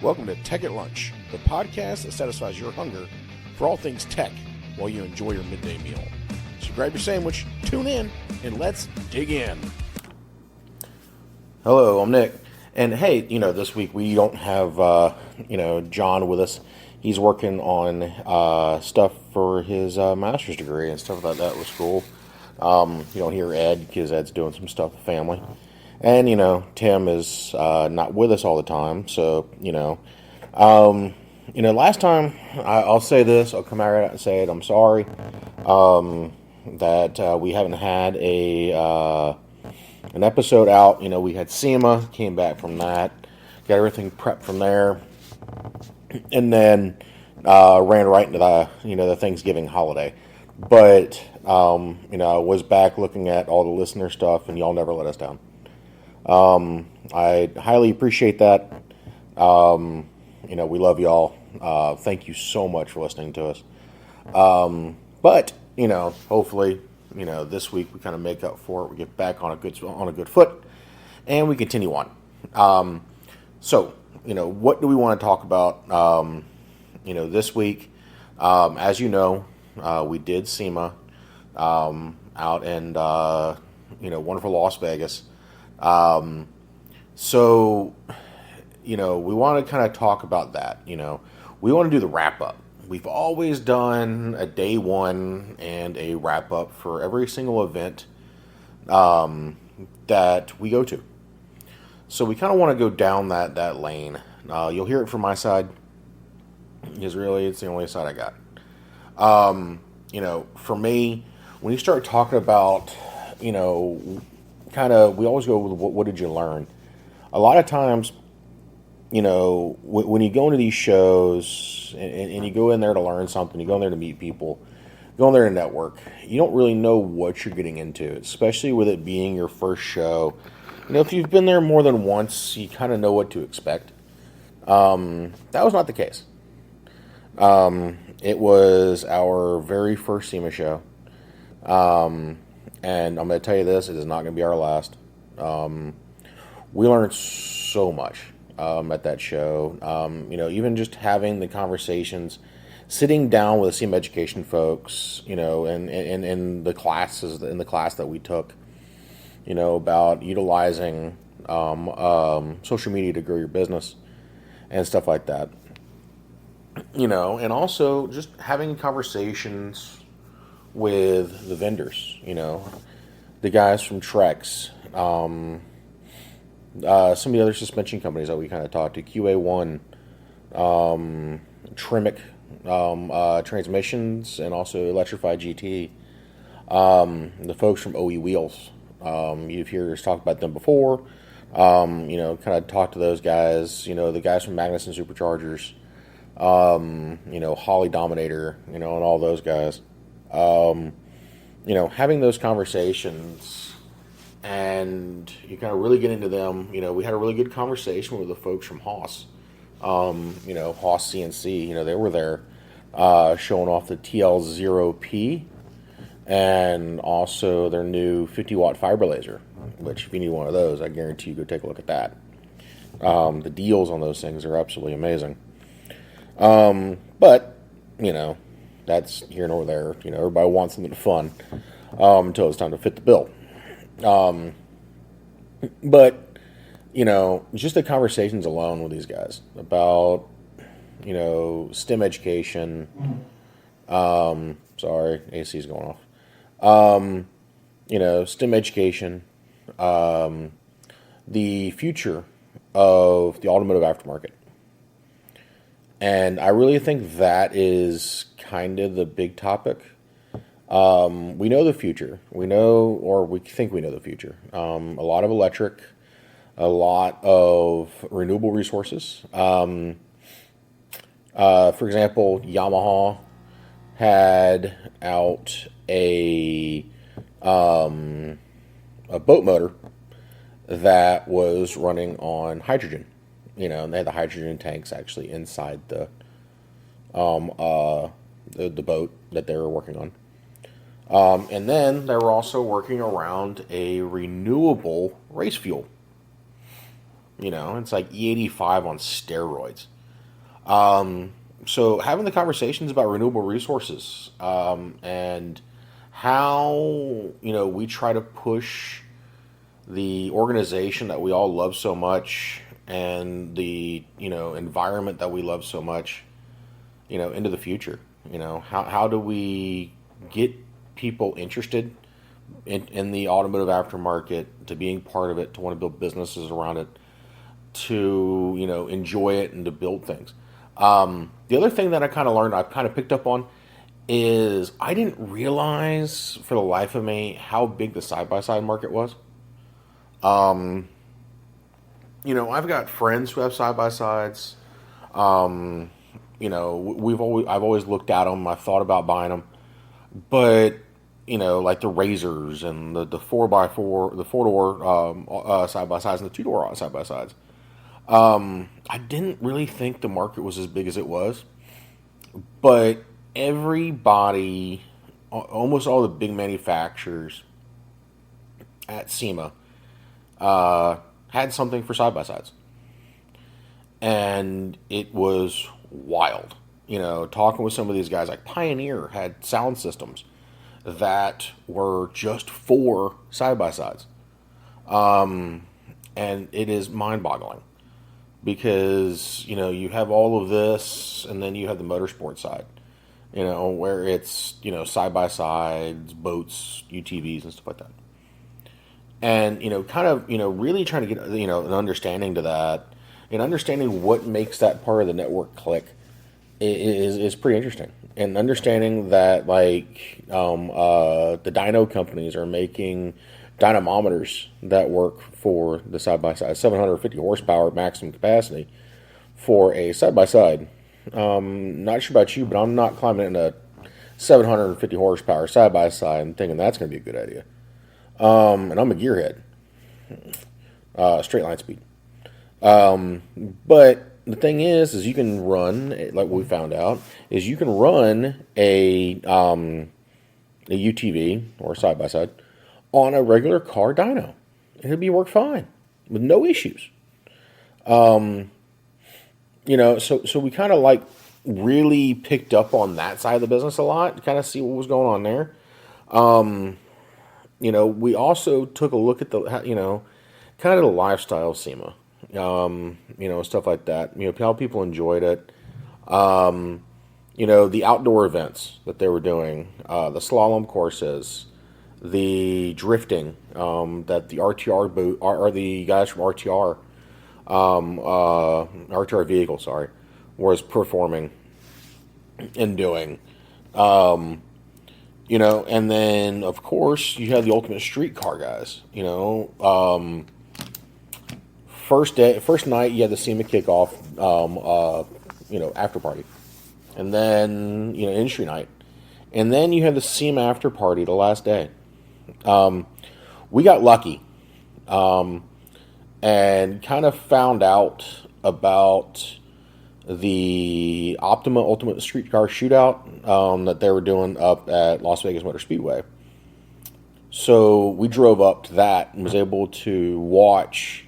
Welcome to Tech at Lunch, the podcast that satisfies your hunger for all things tech while you enjoy your midday meal. So grab your sandwich, tune in, and let's dig in. Hello, I'm Nick. And hey, this week we don't have, John with us. He's working on stuff for his master's degree and stuff like that with school. You don't hear Ed because Ed's doing some stuff with family. And, Tim is not with us all the time. So, last time, I'll say this, I'll come out and say it, I'm sorry that we haven't had an episode out. We had SEMA, came back from that, got everything prepped from there, and then ran right into the Thanksgiving holiday. But, I was back looking at all the listener stuff, and y'all never let us down. I highly appreciate that. We love y'all. Thank you so much for listening to us. But hopefully, this week we kind of make up for it. We get back on a good foot, and we continue on. So, what do we want to talk about? This week, as you know, we did SEMA, out in, wonderful Las Vegas. So, we want to kind of talk about that. We want to do the wrap up. We've always done a day one and a wrap up for every single event that we go to. So we kind of want to go down that lane. You'll hear it from my side, because really it's the only side I got. For me, when you start talking about, we always go with what did you learn? A lot of times, when you go into these shows and you go in there to learn something, you go in there to meet people, go in there to network, you don't really know what you're getting into, especially with it being your first show. If you've been there more than once, you kind of know what to expect. That was not the case. It was our very first SEMA show. And I'm going to tell you this, it is not going to be our last. We learned so much at that show. Even just having the conversations, sitting down with the SEMA education folks, and in the class that we took, about utilizing social media to grow your business and stuff like that. And also just having conversations with the vendors, the guys from Trex, some of the other suspension companies that we kind of talked to, QA1, Trimic transmissions, and also Electrified GT, the folks from OE Wheels. You've heard us talk about them before, kind of talk to those guys, the guys from Magnuson Superchargers, Holly Dominator, and all those guys. Having those conversations, and you kind of really get into them. We had a really good conversation with the folks from Haas, Haas CNC. They were there showing off the TL0P and also their new 50-watt fiber laser, which if you need one of those, I guarantee you go take a look at that. The deals on those things are absolutely amazing. But, that's here nor there. Everybody wants something fun until it's time to fit the bill. But, just the conversations alone with these guys about, STEM education. Sorry, AC's going off. STEM education, the future of the automotive aftermarket. And I really think that is kind of the big topic. We know the future. We think we know the future. A lot of electric, a lot of renewable resources. For example, Yamaha had out a boat motor that was running on hydrogen. And they had the hydrogen tanks actually inside the boat that they were working on. And then they were also working around a renewable race fuel. It's like E85 on steroids. So having the conversations about renewable resources, and how, we try to push the organization that we all love so much, and the, environment that we love so much, into the future. How do we get people interested in the automotive aftermarket, to being part of it, to want to build businesses around it, to, enjoy it, and to build things. The other thing that I kind of learned, I've kind of picked up on, is I didn't realize for the life of me how big the side by side market was. Um, I've got friends who have side by sides. Um, I've always looked at them. I've thought about buying them, but like the razors and the four by four, the four door side by sides, and the two door side by sides. I didn't really think the market was as big as it was, but everybody, almost all the big manufacturers at SEMA, had something for side by sides, and it was wild. Talking with some of these guys, like Pioneer had sound systems that were just for side by sides, and it is mind boggling, because you have all of this, and then you have the motorsport side, where it's side by sides, boats, UTVs, and stuff like that. And kind of really trying to get an understanding to that, and understanding what makes that part of the network click is pretty interesting. And understanding that, like, the dyno companies are making dynamometers that work for the side by side, 750 horsepower maximum capacity for a side by side. Not sure about you, but I'm not climbing in a 750 horsepower side by side and thinking that's going to be a good idea. And I'm a gearhead, straight line speed. But the thing is you can run, like we found out, is you can run a UTV or side by side on a regular car dyno, and it'll work fine with no issues. So we kind of like really picked up on that side of the business a lot to kind of see what was going on there. We also took a look at the, kind of the lifestyle of SEMA, stuff like that. How people enjoyed it. The outdoor events that they were doing, the slalom courses, the drifting, that the RTR boot, or the guys from RTR, RTR vehicle, sorry, was performing and doing. And then of course you have the ultimate street car guys. First night you had the SEMA kickoff, after party, and then industry night, and then you had the SEMA after party the last day. We got lucky, and kind of found out about the Optima Ultimate Street Car Shootout, that they were doing up at Las Vegas Motor Speedway. So we drove up to that and was able to watch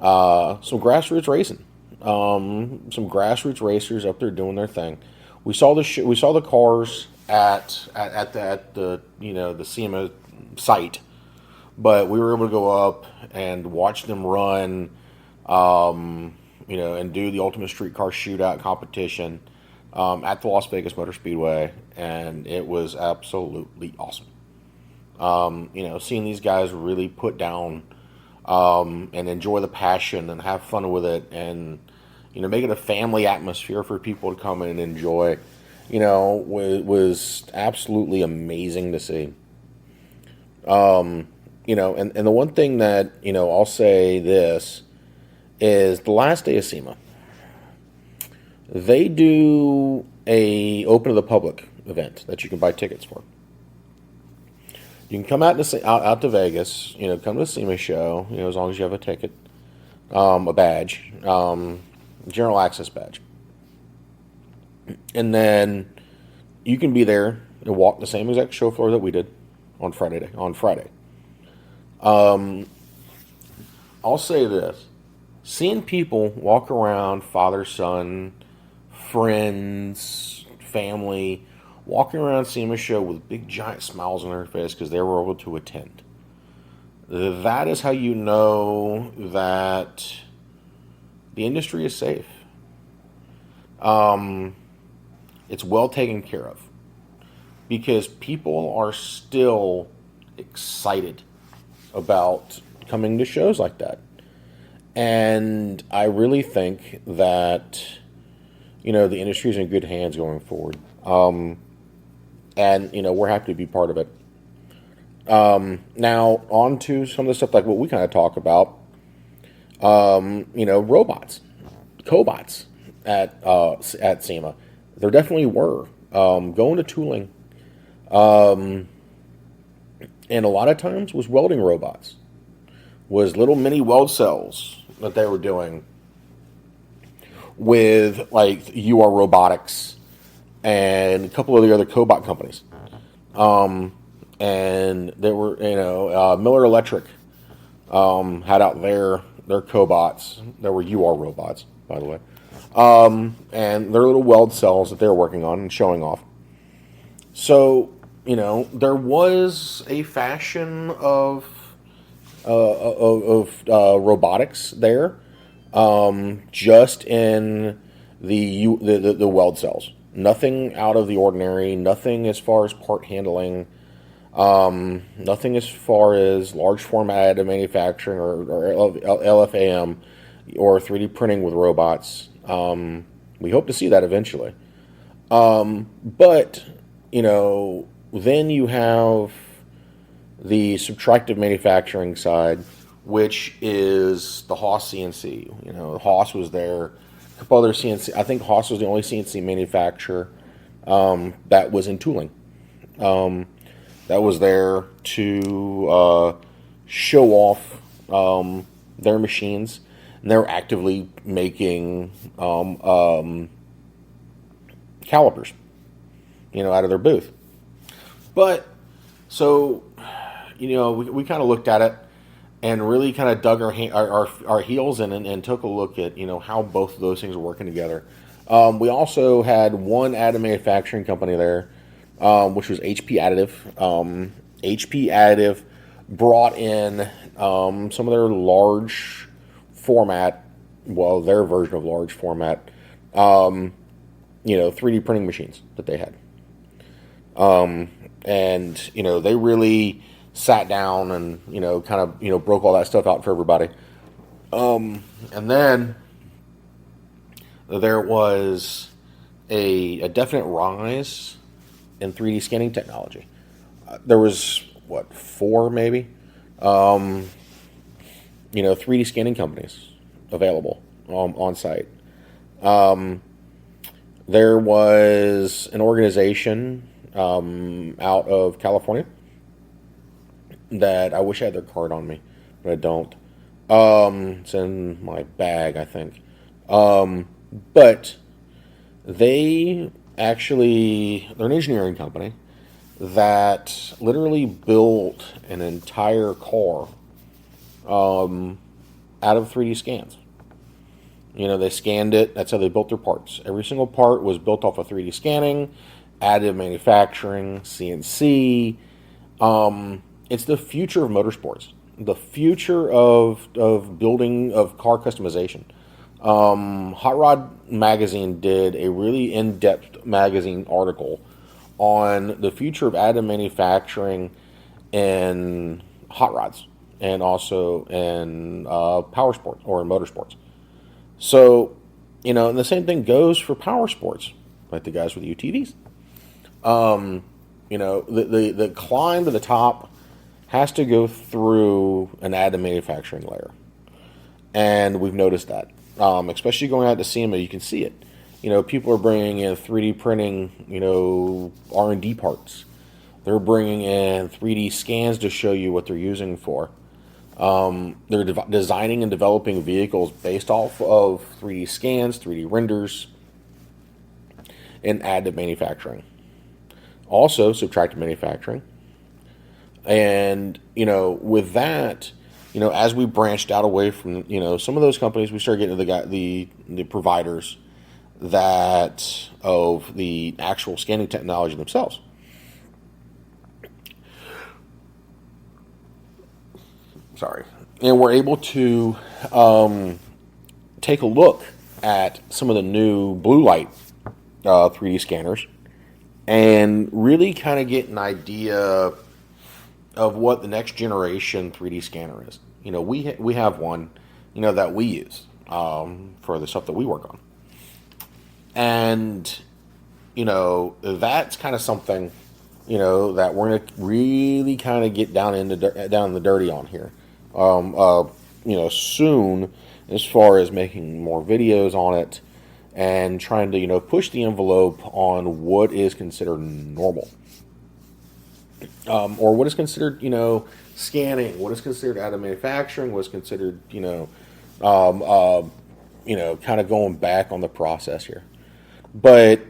some grassroots racing, some grassroots racers up there doing their thing. We saw the cars at the the SEMA site, but we were able to go up and watch them run. And do the Ultimate Street Car Shootout competition, at the Las Vegas Motor Speedway, and it was absolutely awesome. Seeing these guys really put down, and enjoy the passion and have fun with it, and make it a family atmosphere for people to come in and enjoy, was absolutely amazing to see. And the one thing that I'll say this is the last day of SEMA. They do a open to the public event that you can buy tickets for. You can come out to Vegas, come to the SEMA show, as long as you have a ticket, a badge, general access badge, and then you can be there and walk the same exact show floor that we did on Friday. I'll say this. seeing people walk around, father, son, friends, family, walking around SEMA show with big giant smiles on their face because they were able to attend. That is how you know that the industry is safe. It's well taken care of because people are still excited about coming to shows like that. And I really think that, the industry is in good hands going forward. And, we're happy to be part of it. Now, on to some of the stuff like what we kind of talk about. Robots, cobots at SEMA. There definitely were. Going to tooling. And a lot of times was welding robots. Was little mini weld cells that they were doing with like UR Robotics and a couple of the other cobot companies. And there were, Miller Electric had out their cobots. There were UR robots, by the way. And their little weld cells that they were working on and showing off. So, there was a fashion of robotics there, just in the weld cells. Nothing out of the ordinary. Nothing as far as part handling. Nothing as far as large format additive manufacturing or LFAM or 3D printing with robots. We hope to see that eventually. But, then you have the subtractive manufacturing side, which is the Haas CNC. Haas was there. A couple other CNC. I think Haas was the only CNC manufacturer that was in tooling. That was there to show off their machines. And they're actively making calipers, out of their booth. But, so, we kind of looked at it and really kind of dug our heels in and took a look at, how both of those things are working together. We also had one additive manufacturing company there, which was HP Additive. HP Additive brought in some of their large format, their version of large format, 3D printing machines that they had. And, they really sat down and, kind of, broke all that stuff out for everybody. And then there was a definite rise in 3D scanning technology. There was, 4 maybe, 3D scanning companies available on site. There was an organization out of California that I wish I had their card on me, but I don't. It's in my bag, I think. But they're an engineering company that literally built an entire car out of 3D scans. They scanned it. That's how they built their parts. Every single part was built off of 3D scanning, additive manufacturing, CNC. It's the future of motorsports, the future of building, of car customization. Hot Rod Magazine did a really in-depth magazine article on the future of additive manufacturing in hot rods and also in power sports or in motorsports. So, and the same thing goes for power sports, like the guys with UTVs. The climb to the top has to go through an additive manufacturing layer. And we've noticed that. Especially going out to SEMA, you can see it. People are bringing in 3D printing, R&D parts. They're bringing in 3D scans to show you what they're using for. They're designing and developing vehicles based off of 3D scans, 3D renders, and additive manufacturing. Also, subtractive manufacturing. And, with that, as we branched out away from, some of those companies, we started getting to the providers that of the actual scanning technology themselves. Sorry. And we're able to take a look at some of the new blue light 3D scanners and really kind of get an idea of what the next generation 3D scanner is. We have one, that we use for the stuff that we work on. And, that's kind of something, that we're going to really kind of get down in the dirty on here. Soon, as far as making more videos on it and trying to, push the envelope on what is considered normal. Or what is considered, scanning, what is considered additive manufacturing, what is considered, kind of going back on the process here. But,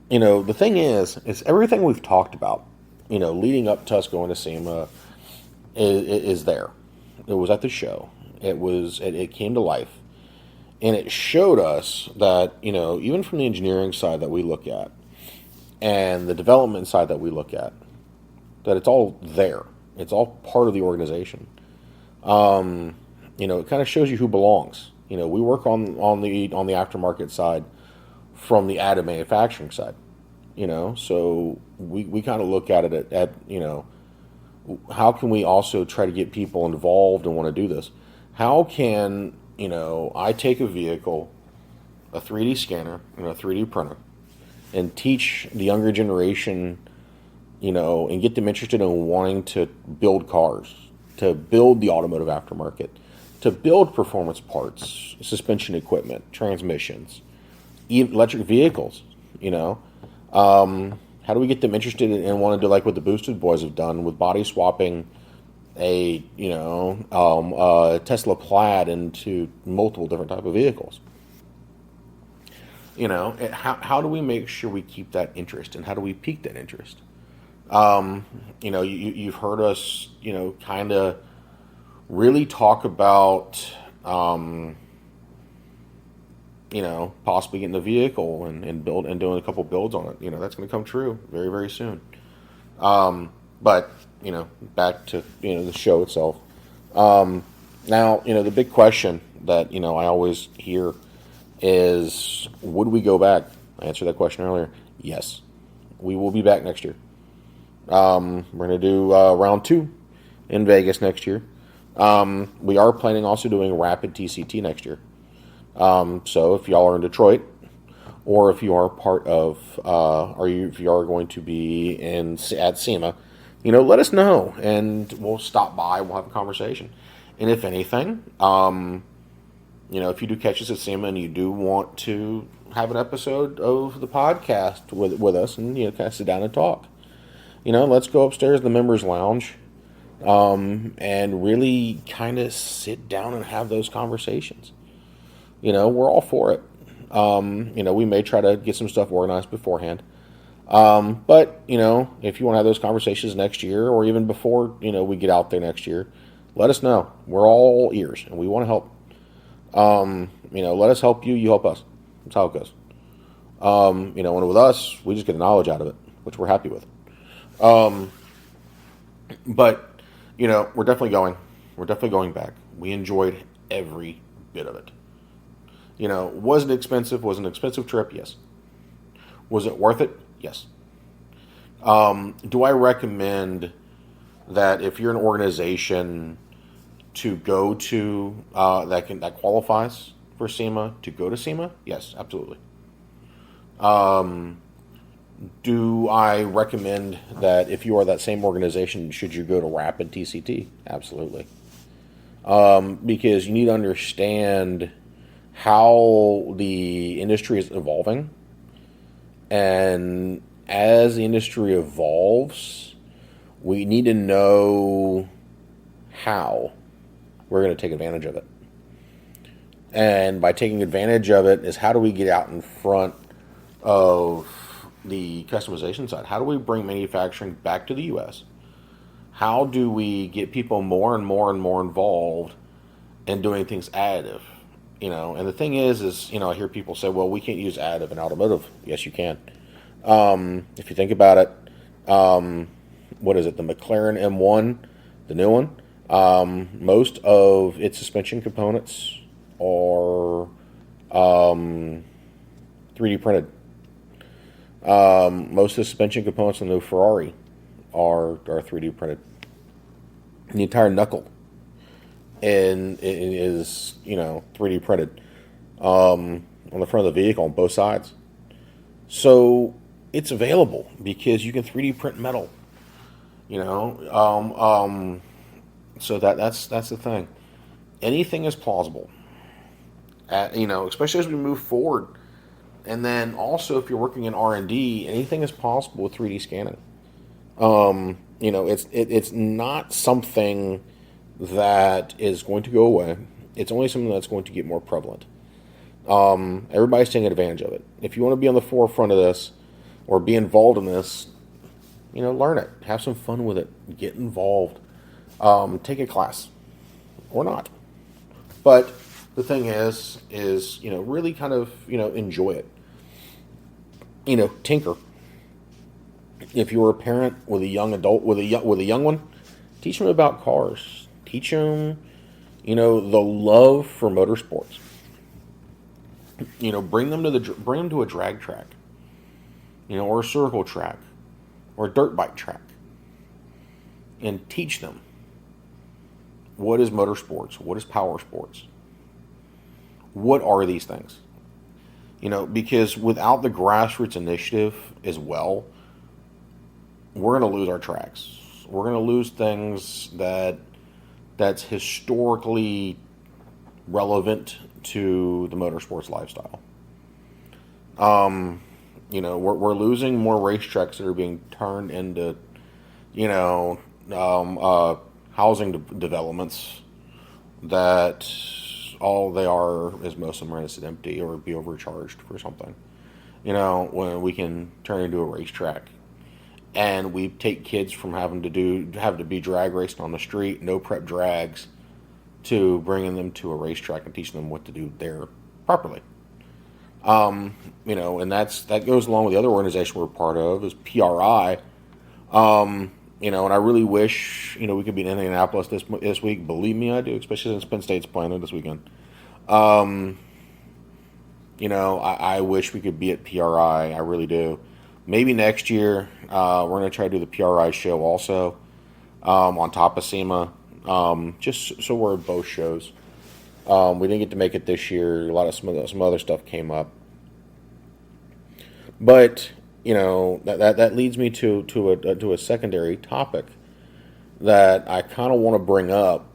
the thing is everything we've talked about, leading up to us going to SEMA is there. It was at the show. It came to life. And it showed us that, even from the engineering side that we look at and the development side that we look at, that it's all there. It's all part of the organization. It kind of shows you who belongs. We work on the aftermarket side from the additive manufacturing side. So we kind of look at it at how can we also try to get people involved and want to do this? How can, I take a vehicle, a 3D scanner, and a 3D printer, and teach the younger generation, and get them interested in wanting to build cars, to build the automotive aftermarket, to build performance parts, suspension equipment, transmissions, even electric vehicles, How do we get them interested in wanting to do like what the Boosted Boys have done with body swapping a Tesla Plaid into multiple different type of vehicles? How do we make sure we keep that interest, and how do we pique that interest? You've heard us, kind of really talk about, possibly getting the vehicle and doing a couple builds on it. That's going to come true very, very soon. But, back to, the show itself. Now, the big question that, I always hear is, would we go back? I answered that question earlier. Yes. We will be back next year. We're going to do round 2 in Vegas next year. We are planning also doing rapid TCT next year. So if y'all are in Detroit, or if you are part of, if you are going to be at SEMA, let us know, and we'll stop by. We'll have a conversation. And if anything, if you do catch us at SEMA and you do want to have an episode of the podcast with us, and kind of sit down and talk, let's go upstairs in the members lounge, and really kind of sit down and have those conversations. We're all for it. We may try to get some stuff organized beforehand. But, if you want to have those conversations next year, or even before, we get out there next year, let us know. We're all ears, and we want to help. Let us help you, you help us. That's how it goes. And with us, we just get the knowledge out of it, which we're happy with. But, we're definitely going. We're definitely going back. We enjoyed every bit of it. Was it expensive? Was it an expensive trip? Yes. Was it worth it? Yes. Do I recommend that if you're an organization to go to that qualifies for SEMA, to go to SEMA? Yes, absolutely. Do I recommend that if you are that same organization, should you go to Rapid TCT? Absolutely. Because you need to understand how the industry is evolving, and as the industry evolves, we need to know how we're going to take advantage of it. And by taking advantage of it is, how do we get out in front of the customization side? How do we bring manufacturing back to the U.S.? How do we get people more and more and more involved and doing things additive. And the thing is, I hear people say, well, we can't use additive in automotive. Yes, you can. If you think about it, what is it, the McLaren M1, the new one? Most of its suspension components are 3D printed. Most of the suspension components on the Ferrari are 3D printed. And the entire knuckle and it is 3D printed on the front of the vehicle on both sides. So it's available because you can 3D print metal. So that's the thing. Anything is plausible. Especially as we move forward. And then also, if you're working in R&D, anything is possible with 3D scanning. It's not something that is going to go away. It's only something that's going to get more prevalent. Everybody's taking advantage of it. If you want to be on the forefront of this or be involved in this, learn it. Have some fun with it. Get involved. Take a class or not. But the thing is really kind of, enjoy it. Tinker. If you were a parent with a young adult, with a young one, teach them about cars. Teach them, the love for motorsports. Bring them to a drag track, or a circle track, or a dirt bike track, and teach them what is motorsports, what is power sports, what are these things. Because without the grassroots initiative as well, we're going to lose our tracks. We're going to lose things that's historically relevant to the motorsports lifestyle. We're losing more racetracks that are being turned into, housing developments that all they are is most of them are going to sit empty or be overcharged for something. When we can turn into a racetrack. And we take kids from having to be drag raced on the street, no prep drags, to bringing them to a racetrack and teaching them what to do there properly. And that goes along with the other organization we're part of is PRI. And I really wish we could be in Indianapolis this week. Believe me, I do, especially since Penn State's playing it this weekend. I wish we could be at PRI. I really do. Maybe next year, we're going to try to do the PRI show also on top of SEMA, just so we're at both shows. We didn't get to make it this year. A lot of some other stuff came up. But, that leads me to a secondary topic that I kind of want to bring up.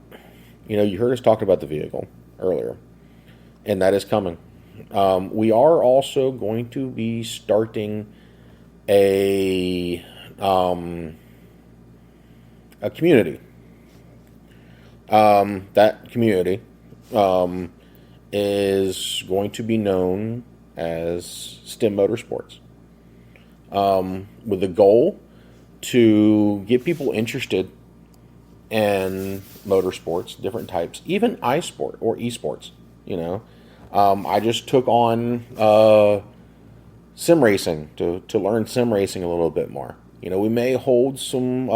You heard us talking about the vehicle earlier, and that is coming. We are also going to be starting a community. That community is going to be known as STEM Motorsports, with the goal to get people interested in motorsports, different types, even iSport or esports. I just took on sim racing to learn sim racing a little bit more. We may hold some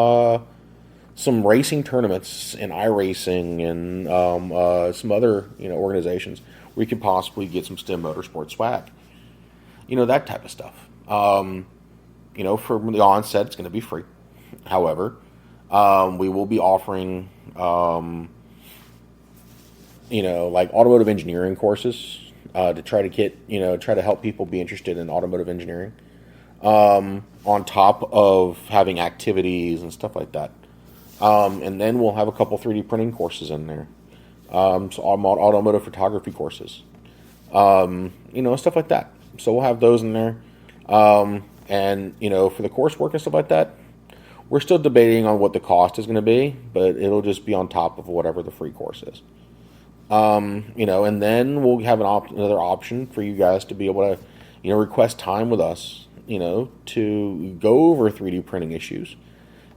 racing tournaments in iRacing and some other organizations where you could possibly get some STEM Motorsport swag. That type of stuff. From the onset, it's going to be free. However, we will be offering like automotive engineering courses. To try to try to help people be interested in automotive engineering, on top of having activities and stuff like that. And then we'll have a couple 3D printing courses in there. So automotive photography courses, stuff like that. So we'll have those in there. And for the coursework and stuff like that, we're still debating on what the cost is going to be, but it'll just be on top of whatever the free course is. And then we'll have another option for you guys to be able to, request time with us, to go over 3D printing issues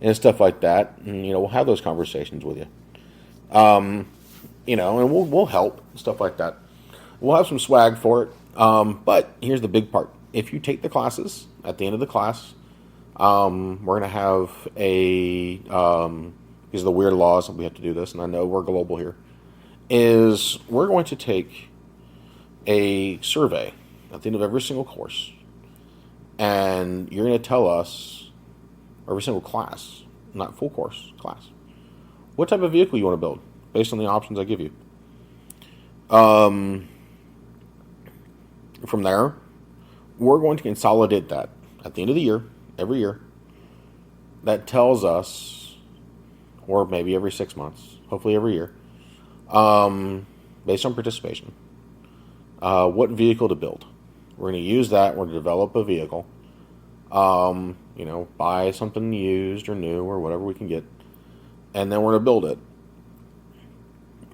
and stuff like that. And, we'll have those conversations with you. and we'll help, stuff like that. We'll have some swag for it. But here's the big part. If you take the classes, at the end of the class, we're going to have because of the weird laws, we have to do this, and I know we're global here, is we're going to take a survey at the end of every single course, and you're going to tell us, every single class, not full course, class, what type of vehicle you want to build based on the options I give you. From there, we're going to consolidate that at the end of the year, every year. That tells us, or maybe every 6 months, hopefully every year, based on participation, what vehicle to build. We're going to use that. We're going to develop a vehicle. Buy something used or new or whatever we can get, and then we're going to build it.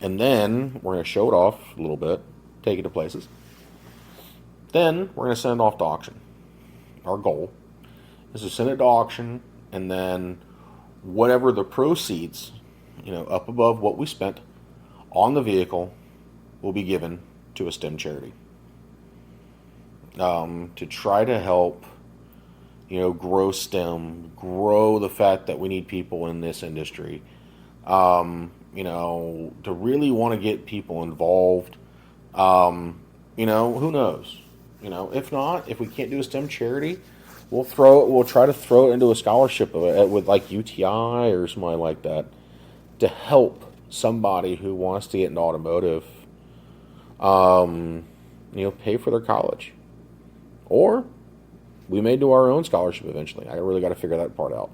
And then we're going to show it off a little bit, take it to places. Then we're going to send it off to auction. Our goal is to send it to auction, and then whatever the proceeds, up above what we spent on the vehicle, will be given to a STEM charity. To try to help, grow STEM, grow the fact that we need people in this industry. To really want to get people involved. Who knows? If not, if we can't do a STEM charity, we'll try to throw it into a scholarship with like UTI or something like that to help somebody who wants to get into automotive, pay for their college. Or we may do our own scholarship eventually. I really got to figure that part out.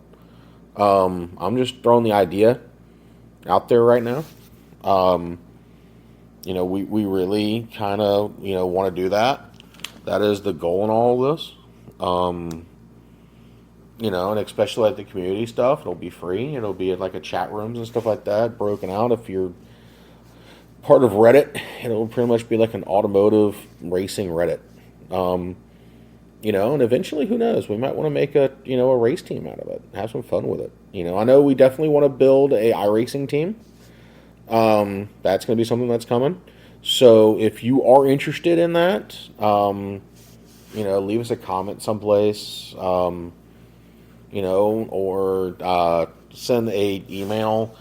I'm just throwing the idea out there right now. We really kind of, want to do that. That is the goal in all of this. And especially like the community stuff, it'll be free. It'll be like a chat rooms and stuff like that, broken out. If you're part of Reddit, it'll pretty much be like an automotive racing Reddit. And eventually, who knows? We might want to make a race team out of it. Have some fun with it. I know we definitely want to build a iRacing team. That's going to be something that's coming. So if you are interested in that, leave us a comment someplace, or send a email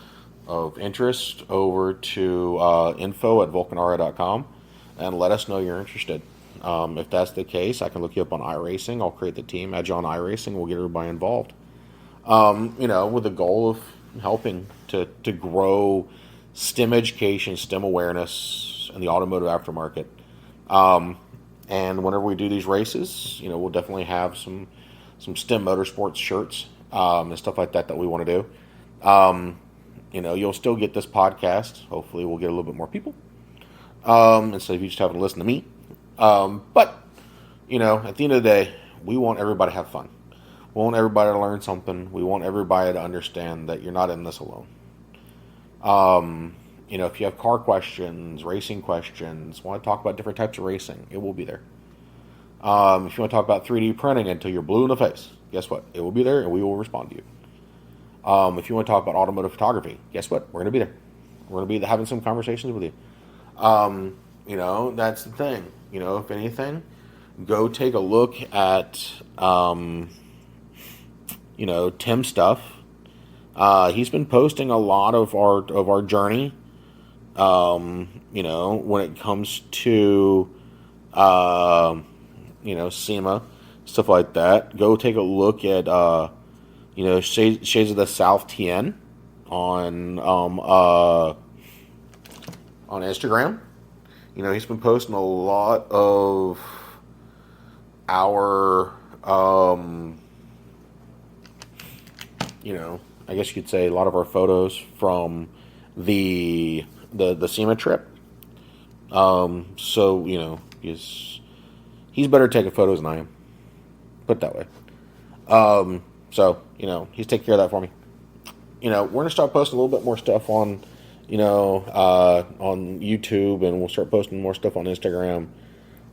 of interest over to info@vulcanara.com and let us know you're interested. If that's the case, I can look you up on iRacing. I'll create the team, add you on iRacing. We'll get everybody involved. With the goal of helping to grow STEM education, STEM awareness in the automotive aftermarket. And whenever we do these races, we'll definitely have some STEM motorsports shirts and stuff like that we want to do. You'll still get this podcast. Hopefully we'll get a little bit more people instead of you just having to listen to me. But at the end of the day, we want everybody to have fun. We want everybody to learn something. We want everybody to understand that you're not in this alone. If you have car questions, racing questions, want to talk about different types of racing, it will be there. If you want to talk about 3D printing until you're blue in the face, guess what? It will be there, and we will respond to you. If you want to talk about automotive photography, guess what? We're going to be there. We're going to be having some conversations with you. That's the thing. If anything, go take a look at, Tim's stuff. He's been posting a lot of our journey. When it comes to, SEMA, stuff like that. Go take a look at, Shades of the South TN on Instagram. He's been posting a lot of our, I guess you could say a lot of our photos from the SEMA trip. He's better at taking photos than I am. Put it that way. He's taking care of that for me. We're going to start posting a little bit more stuff on YouTube, and we'll start posting more stuff on Instagram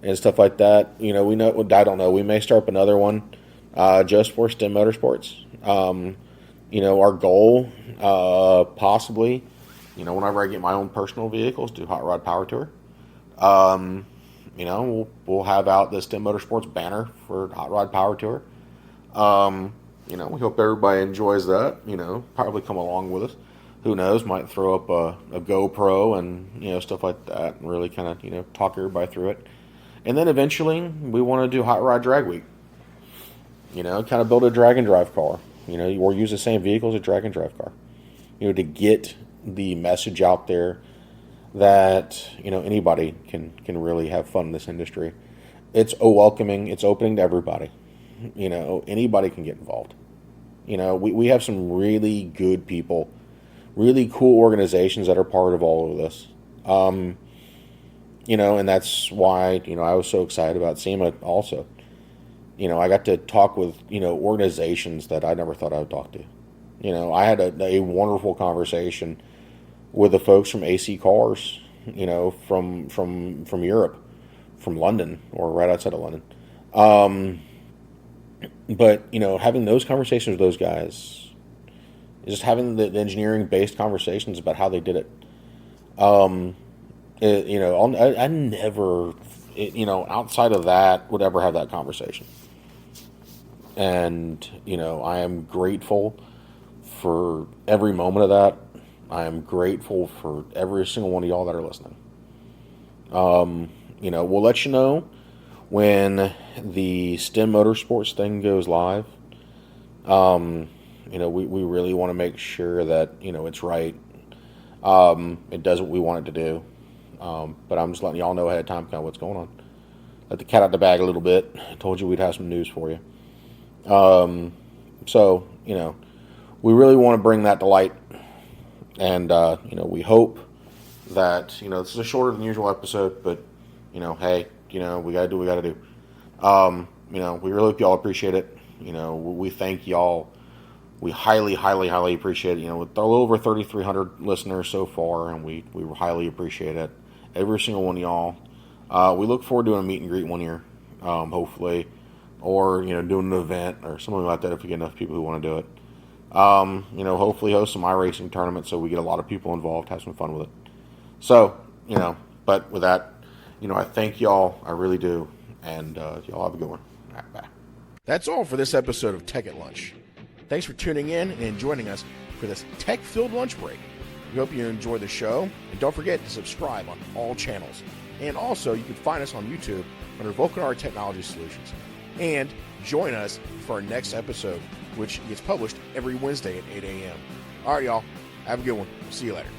and stuff like that. I don't know. We may start up another one just for STEM Motorsports. Our goal possibly Whenever I get my own personal vehicles, do Hot Rod Power Tour. We'll have out the STEM Motorsports banner for Hot Rod Power Tour. We hope everybody enjoys that. Probably come along with us. Who knows? Might throw up a GoPro and stuff like that, and really kind of talk everybody through it. And then eventually, we want to do Hot Rod Drag Week. Kind of build a drag and drive car. Or use the same vehicle as a drag and drive car. To get the message out there that anybody can really have fun in this industry. It's welcoming. It's opening to everybody. Anybody can get involved. We have some really good people, really cool organizations that are part of all of this. And that's why I was so excited about SEMA also. I got to talk with organizations that I never thought I would talk to. I had a wonderful conversation with the folks from AC Cars, from Europe, from London, or right outside of London. But having those conversations with those guys, just having the engineering-based conversations about how they did it. I never, outside of that, would ever have that conversation. And I am grateful for every moment of that. I am grateful for every single one of y'all that are listening. We'll let you know when the STEM Motorsports thing goes live. We really want to make sure that, it's right. It does what we want it to do. But I'm just letting y'all know ahead of time kind of what's going on. Let the cat out the bag a little bit. I told you we'd have some news for you. So, we really want to bring that to light. And, we hope that, this is a shorter than usual episode, but, hey, we got to do what we got to do. We really hope y'all appreciate it. We thank y'all. We highly, highly, highly appreciate it. With a little over 3,300 listeners so far, and we highly appreciate it. Every single one of y'all. We look forward to doing a meet and greet one year, hopefully, or, doing an event or something like that if we get enough people who want to do it. Hopefully host some iRacing tournaments so we get a lot of people involved, have some fun with it. So, but with that, I thank y'all. I really do. And y'all have a good one. All right, bye. That's all for this episode of Tech at Lunch. Thanks for tuning in and joining us for this tech-filled lunch break. We hope you enjoy the show, and don't forget to subscribe on all channels. And also, you can find us on YouTube under Vulcanar Technology Solutions. And join us for our next episode, which gets published every Wednesday at 8 a.m. All right, y'all. Have a good one. See you later.